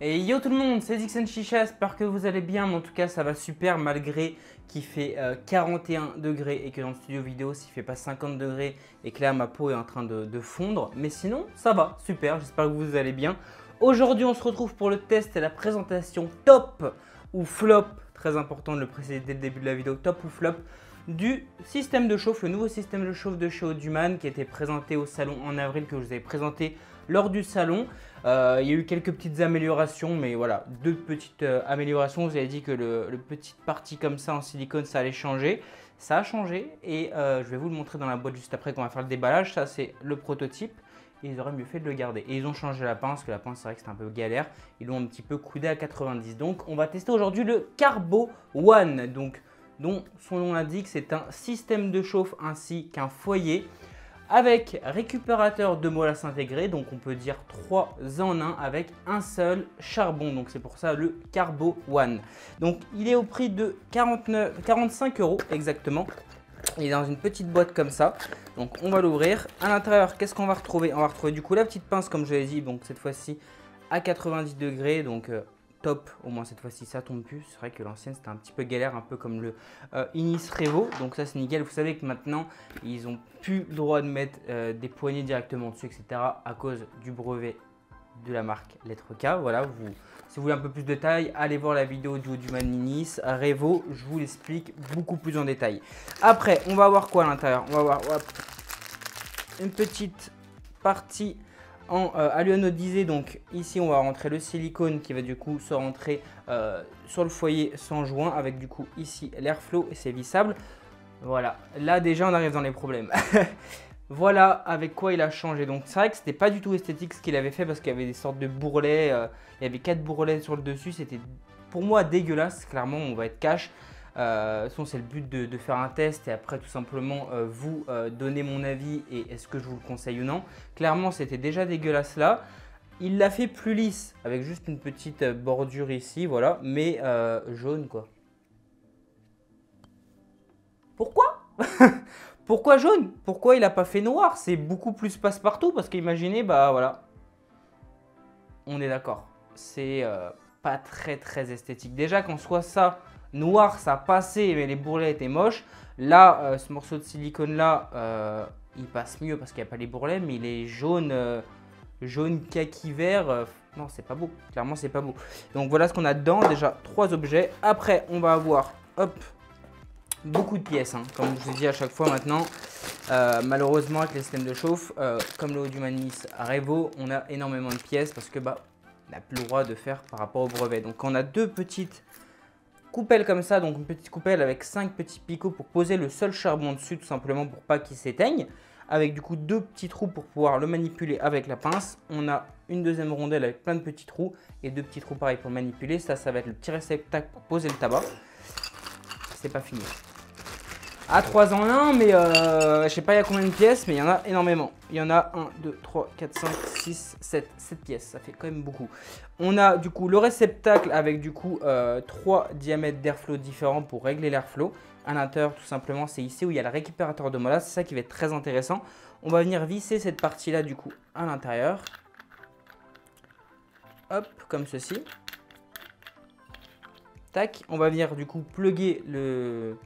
Et yo tout le monde, c'est Dixon Chicha, j'espère que vous allez bien, mais en tout cas ça va super malgré qu'il fait 41 degrés et que dans le studio vidéo s'il fait pas 50 degrés et que là ma peau est en train de fondre. Mais sinon ça va, super, j'espère que vous allez bien. Aujourd'hui on se retrouve pour le test et la présentation top ou flop, très important de le préciser dès le début de la vidéo, top ou flop du système de chauffe, le nouveau système de chauffe de chez Audioman qui a été présenté au salon en avril, que je vous avais présenté lors du salon. Il y a eu quelques petites améliorations, mais voilà, deux petites améliorations. Vous avez dit que le petite partie comme ça en silicone, ça allait changer. Ça a changé et je vais vous le montrer dans la boîte juste après qu'on va faire le déballage. Ça, c'est le prototype. Ils auraient mieux fait de le garder. Et ils ont changé la pince, parce que la pince, c'est vrai que c'était un peu galère. Ils l'ont un petit peu coudé à 90. Donc, on va tester aujourd'hui le Carbo One, dont son nom l'indique, c'est un système de chauffe ainsi qu'un foyer avec récupérateur de molasse intégré, donc on peut dire 3 en 1 avec un seul charbon, donc c'est pour ça le Carbo One. Donc il est au prix de 45 € exactement. Il est dans une petite boîte comme ça, donc on va l'ouvrir. À l'intérieur, qu'est-ce qu'on va retrouver? On va retrouver du coup la petite pince comme je l'ai dit, donc cette fois-ci à 90 degrés, donc top, au moins cette fois-ci ça tombe plus. C'est vrai que l'ancienne c'était un petit peu galère, un peu comme le Inis Revo, donc ça c'est nickel. Vous savez que maintenant ils ont plus le droit de mettre des poignées directement dessus, etc. à cause du brevet de la marque Lettre K. Voilà, si vous voulez un peu plus de détails, allez voir la vidéo du Audioman Inis Revo, je vous l'explique beaucoup plus en détail. Après, on va voir quoi à l'intérieur? On va voir une petite partie en aluanodisé. Donc ici on va rentrer le silicone qui va du coup se rentrer sur le foyer sans joint, avec du coup ici l'airflow et c'est vissable. Voilà, là déjà on arrive dans les problèmes. Voilà avec quoi il a changé. Donc c'est vrai que c'était pas du tout esthétique ce qu'il avait fait, parce qu'il y avait des sortes de bourrelets, il y avait 4 bourrelets sur le dessus, c'était pour moi dégueulasse. Clairement on va être cash. De toute façon, c'est le but de faire un test et après tout simplement vous donner mon avis et est-ce que je vous le conseille ou non. Clairement c'était déjà dégueulasse là. Il l'a fait plus lisse avec juste une petite bordure ici, voilà, mais jaune quoi. Pourquoi? Pourquoi jaune? Pourquoi il n'a pas fait noir? C'est beaucoup plus passe-partout, parce qu'imaginez, bah voilà, on est d'accord, c'est pas très esthétique. Déjà qu'en soit ça, noir ça passait mais les bourrelets étaient moches. Là, ce morceau de silicone là, il passe mieux parce qu'il n'y a pas les bourrelets, mais il est jaune, jaune kaki vert. Non, c'est pas beau, clairement c'est pas beau. Donc voilà ce qu'on a dedans, déjà 3 objets. Après on va avoir, hop, beaucoup de pièces, hein. Comme je vous ai dit à chaque fois maintenant, malheureusement avec les systèmes de chauffe, comme le Audioman Inis Revo, on a énormément de pièces parce que bah, on n'a plus le droit de faire par rapport au brevet. Donc on a deux petites coupelles comme ça, donc une petite coupelle avec 5 petits picots pour poser le seul charbon dessus, tout simplement pour pas qu'il s'éteigne, avec du coup 2 petits trous pour pouvoir le manipuler avec la pince. On a une deuxième rondelle avec plein de petits trous et 2 petits trous pareil pour manipuler. Ça va être le petit réceptacle pour poser le tabac. C'est pas fini. À 3 en 1, mais je sais pas il y a combien de pièces, mais il y en a énormément. Il y en a 1, 2, 3, 4, 5, 6, 7 pièces, ça fait quand même beaucoup. On a du coup le réceptacle avec du coup 3 diamètres d'airflow différents pour régler l'airflow. À l'intérieur, tout simplement, c'est ici où il y a le récupérateur de molasse, c'est ça qui va être très intéressant. On va venir visser cette partie-là du coup à l'intérieur. Hop, comme ceci. Tac, on va venir du coup plugger le...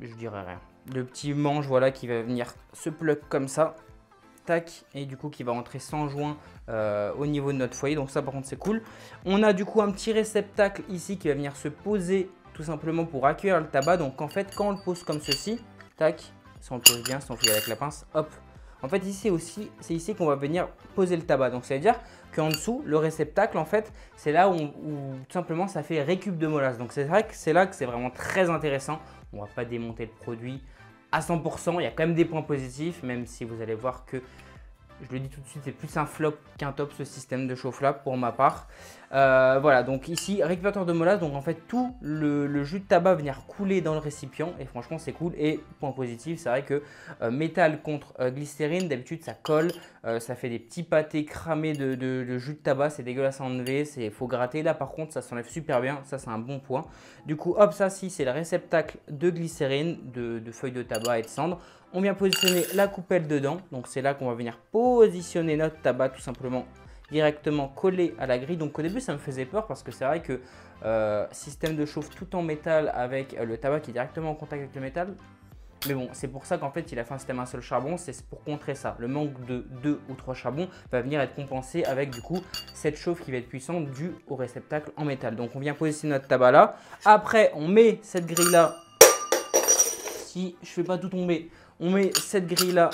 je dirais rien. Le petit manche, voilà, qui va venir se plug comme ça. Tac, et du coup qui va rentrer sans joint au niveau de notre foyer. Donc ça par contre c'est cool. On a du coup un petit réceptacle ici qui va venir se poser tout simplement pour accueillir le tabac. Donc en fait quand on le pose comme ceci, tac, si on le pose bien, si on le fait avec la pince, hop. En fait ici aussi, c'est ici qu'on va venir poser le tabac. Donc ça veut dire qu'en dessous, le réceptacle en fait, c'est là où tout simplement ça fait récup de molasse. Donc c'est vrai que c'est là que c'est vraiment très intéressant. On ne va pas démonter le produit à 100%, il y a quand même des points positifs, même si vous allez voir que, je le dis tout de suite, c'est plus un flop qu'un top ce système de chauffe là pour ma part. Voilà, donc ici, récupérateur de molasse, donc en fait tout le jus de tabac va venir couler dans le récipient et franchement c'est cool. Et point positif, c'est vrai que métal contre glycérine, d'habitude ça colle, ça fait des petits pâtés cramés de jus de tabac, c'est dégueulasse à enlever, il faut gratter. Là par contre ça s'enlève super bien, ça c'est un bon point. Du coup hop, ça si c'est le réceptacle de glycérine, de feuilles de tabac et de cendres. On vient positionner la coupelle dedans, donc c'est là qu'on va venir positionner notre tabac tout simplement directement collé à la grille. Donc au début ça me faisait peur parce que c'est vrai que système de chauffe tout en métal avec le tabac qui est directement en contact avec le métal. Mais bon, c'est pour ça qu'en fait il a fait un système un seul charbon, c'est pour contrer ça. Le manque de 2 ou 3 charbons va venir être compensé avec du coup cette chauffe qui va être puissante due au réceptacle en métal. Donc on vient positionner notre tabac là. Après on met cette grille là, si je ne fais pas tout tomber, on met cette grille là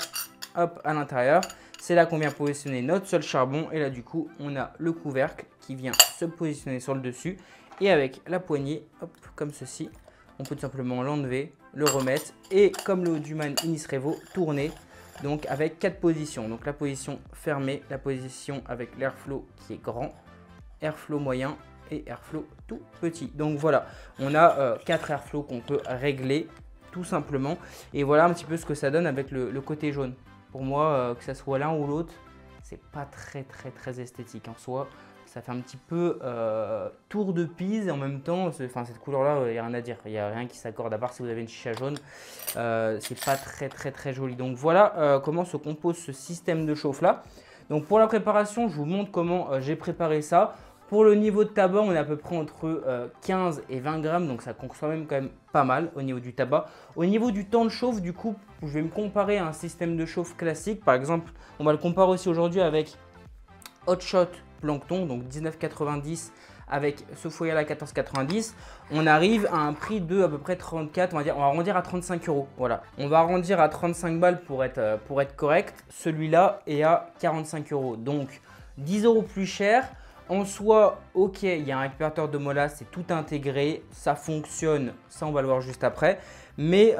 hop à l'intérieur. C'est là qu'on vient positionner notre seul charbon et là du coup on a le couvercle qui vient se positionner sur le dessus. Et avec la poignée, hop, comme ceci, on peut tout simplement l'enlever, le remettre et comme le Audioman Inis Revo, tourner donc avec 4 positions. Donc la position fermée, la position avec l'airflow qui est grand, airflow moyen et airflow tout petit. Donc voilà, on a 4 airflows qu'on peut régler tout simplement. Et voilà un petit peu ce que ça donne avec le côté jaune. Pour moi, que ça soit l'un ou l'autre, c'est pas très esthétique en soi. Ça fait un petit peu tour de Pise et en même temps, cette couleur-là, il n'y a rien à dire. Il n'y a rien qui s'accorde à part si vous avez une chicha jaune. C'est pas très joli. Donc voilà comment se compose ce système de chauffe-là. Donc pour la préparation, je vous montre comment j'ai préparé ça. Pour le niveau de tabac, on est à peu près entre 15 et 20 grammes, donc ça consomme quand même pas mal au niveau du tabac. Au niveau du temps de chauffe, du coup, je vais me comparer à un système de chauffe classique. Par exemple, on va le comparer aussi aujourd'hui avec Hot Shot Plankton, donc 19,90 avec ce foyer à 14,90. On arrive à un prix de à peu près 34, on va arrondir à 35 euros. Voilà, on va arrondir à 35 balles pour être correct. Celui-là est à 45 euros, donc 10 euros plus cher. En soi, ok, il y a un récupérateur de molasse, c'est tout intégré, ça fonctionne, ça on va le voir juste après. Mais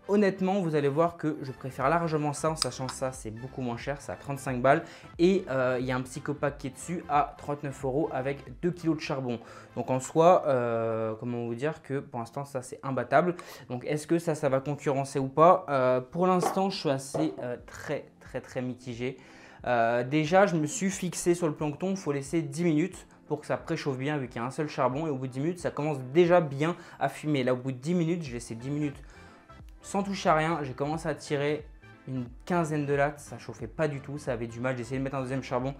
honnêtement, vous allez voir que je préfère largement ça, en sachant que ça c'est beaucoup moins cher, c'est à 35 balles. Et il y a un psychopack qui est dessus à 39 euros avec 2 kg de charbon. Donc en soi, comment vous dire que pour l'instant ça c'est imbattable. Donc est-ce que ça va concurrencer ou pas? Pour l'instant, je suis assez très mitigé. Déjà, je me suis fixé sur le plancton, il faut laisser 10 minutes pour que ça préchauffe bien vu qu'il y a un seul charbon. Et au bout de 10 minutes, ça commence déjà bien à fumer. Là, au bout de 10 minutes, j'ai laissé 10 minutes sans toucher à rien. J'ai commencé à tirer une quinzaine de lattes, ça chauffait pas du tout, ça avait du mal. J'ai essayé de mettre un deuxième charbon,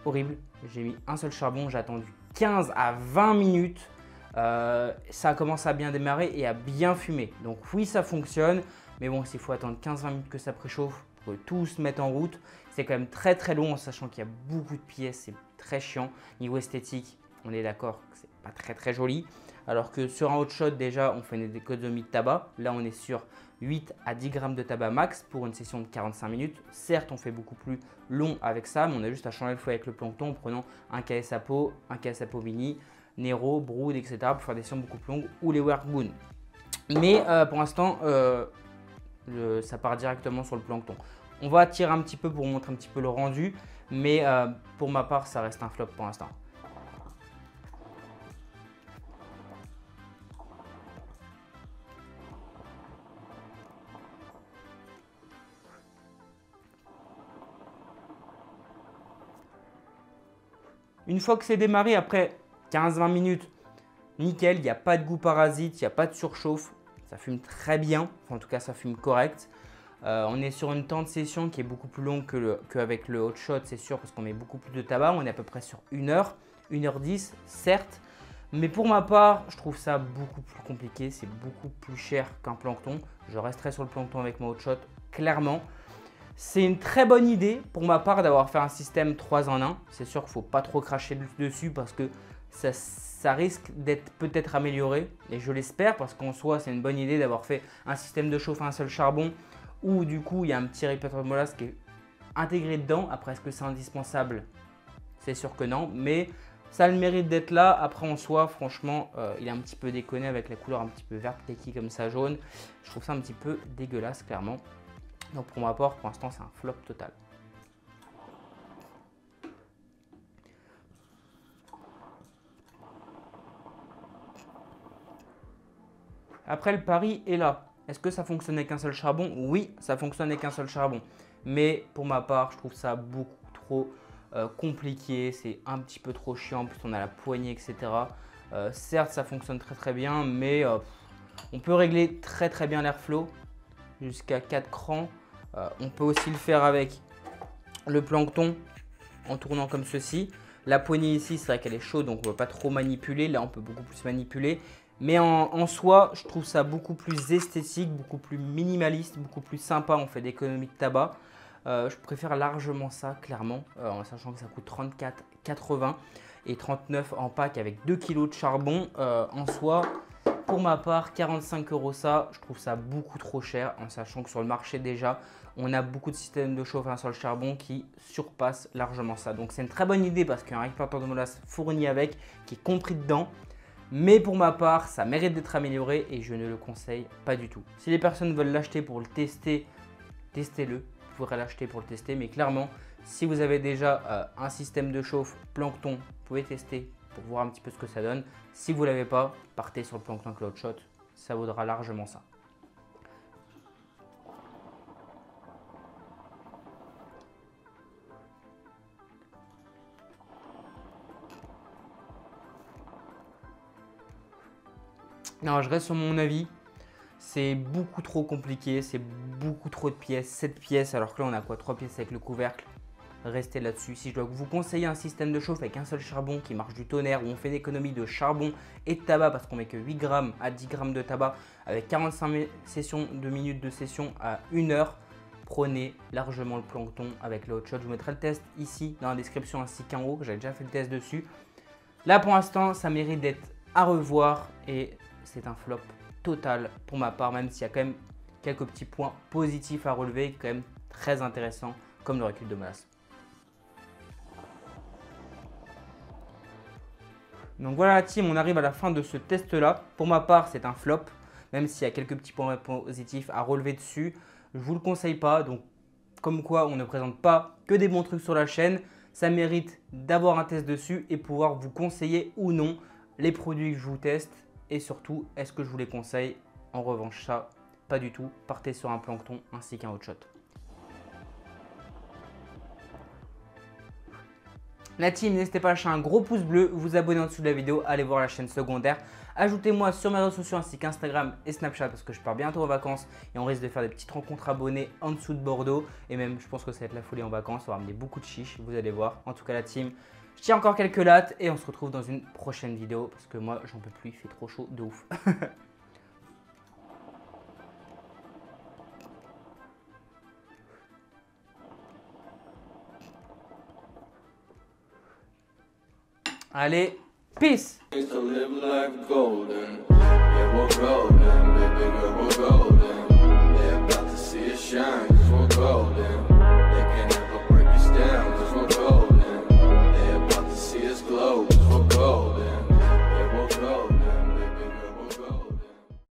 horrible. J'ai mis un seul charbon, j'ai attendu 15 à 20 minutes. Ça a commencé à bien démarrer et à bien fumer. Donc oui, ça fonctionne. Mais bon, s'il faut attendre 15-20 minutes que ça préchauffe pour que tout se mette en route, c'est quand même très long en sachant qu'il y a beaucoup de pièces, c'est très chiant. Niveau esthétique, on est d'accord que c'est pas très joli. Alors que sur un hot shot, déjà, on fait une économie de tabac. Là, on est sur 8 à 10 grammes de tabac max pour une session de 45 minutes. Certes, on fait beaucoup plus long avec ça, mais on a juste à changer le fouet avec le plancton en prenant un KS-Apo, un KS-Apo mini, Nero, Brood, etc. pour faire des sessions beaucoup plus longues ou les Workboon. Mais pour l'instant, ça part directement sur le plancton. On va tirer un petit peu pour vous montrer un petit peu le rendu, mais pour ma part, ça reste un flop pour l'instant. Une fois que c'est démarré, après 15-20 minutes, nickel, il n'y a pas de goût parasite, il n'y a pas de surchauffe, ça fume très bien, enfin, en tout cas ça fume correct. On est sur une temps de session qui est beaucoup plus longue qu'avec le hot shot, c'est sûr, parce qu'on met beaucoup plus de tabac. On est à peu près sur 1 heure, 1h10, certes. Mais pour ma part, je trouve ça beaucoup plus compliqué. C'est beaucoup plus cher qu'un plancton. Je resterai sur le plancton avec mon hot shot, clairement. C'est une très bonne idée pour ma part d'avoir fait un système 3 en 1. C'est sûr qu'il ne faut pas trop cracher dessus parce que ça risque d'être peut-être amélioré. Et je l'espère parce qu'en soi, c'est une bonne idée d'avoir fait un système de chauffe à un seul charbon où du coup il y a un petit répertoire de molasse qui est intégré dedans. Après, est-ce que c'est indispensable? C'est sûr que non, mais ça a le mérite d'être là. Après, en soi, franchement, il est un petit peu déconné avec la couleur un petit peu verte kaki comme ça, jaune. Je trouve ça un petit peu dégueulasse, clairement. Donc pour ma part, pour l'instant, c'est un flop total. Après, le pari est là. Est-ce que ça fonctionne avec un seul charbon? Oui, ça fonctionne avec un seul charbon. Mais pour ma part, je trouve ça beaucoup trop compliqué. C'est un petit peu trop chiant. En plus, on a la poignée, etc. Certes, ça fonctionne très bien, mais on peut régler très bien l'airflow jusqu'à 4 crans. On peut aussi le faire avec le plancton. en tournant comme ceci. La poignée ici, c'est vrai qu'elle est chaude, donc on ne peut pas trop manipuler. Là, on peut beaucoup plus manipuler. Mais en soi, je trouve ça beaucoup plus esthétique, beaucoup plus minimaliste, beaucoup plus sympa. On fait d'économie de tabac. Je préfère largement ça, clairement, en sachant que ça coûte 34,80 et 39 en pack avec 2 kg de charbon. En soi, pour ma part, 45 € ça, je trouve ça beaucoup trop cher, en sachant que sur le marché déjà, on a beaucoup de systèmes de chauffage sur le charbon qui surpassent largement ça. Donc c'est une très bonne idée parce qu'il y a un régulateur de molasse fourni avec, qui est compris dedans. Mais pour ma part, ça mérite d'être amélioré et je ne le conseille pas du tout. Si les personnes veulent l'acheter pour le tester, testez-le. Vous pourrez l'acheter pour le tester, mais clairement, si vous avez déjà un système de chauffe Plankton, vous pouvez tester pour voir un petit peu ce que ça donne. Si vous ne l'avez pas, partez sur le Plankton Cloud Shot, ça vaudra largement ça. Non, je reste sur mon avis. C'est beaucoup trop compliqué, c'est beaucoup trop de pièces, 7 pièces, alors que là on a quoi, 3 pièces avec le couvercle. Restez là-dessus. Si je dois vous conseiller un système de chauffe avec un seul charbon qui marche du tonnerre, où on fait une économie de charbon et de tabac parce qu'on met que 8 grammes à 10 grammes de tabac avec 45 sessions de minutes de session à 1 heure, prenez largement le Plankton avec le Hot Shot. Je vous mettrai le test ici dans la description ainsi qu'en haut, j'ai déjà fait le test dessus. Là pour l'instant, ça mérite d'être à revoir et c'est un flop total pour ma part, même s'il y a quand même quelques petits points positifs à relever, quand même très intéressant comme le recul de molasse. Donc voilà la team, on arrive à la fin de ce test là. Pour ma part, c'est un flop, même s'il y a quelques petits points positifs à relever dessus. Je ne vous le conseille pas, donc comme quoi on ne présente pas que des bons trucs sur la chaîne. Ça mérite d'avoir un test dessus et pouvoir vous conseiller ou non les produits que je vous teste. Et surtout, est-ce que je vous les conseille? En revanche, ça, pas du tout. Partez sur un Plankton ainsi qu'un Hot Shot. La team, n'hésitez pas à lâcher un gros pouce bleu, vous abonner en dessous de la vidéo, allez voir la chaîne secondaire. Ajoutez-moi sur mes réseaux sociaux ainsi qu'Instagram et Snapchat parce que je pars bientôt en vacances et on risque de faire des petites rencontres abonnés en dessous de Bordeaux. Et même, je pense que ça va être la folie en vacances, on va ramener beaucoup de chiches, vous allez voir. En tout cas, la team, je tiens encore quelques lattes et on se retrouve dans une prochaine vidéo parce que moi, j'en peux plus, il fait trop chaud de ouf. Allez, peace! Golden.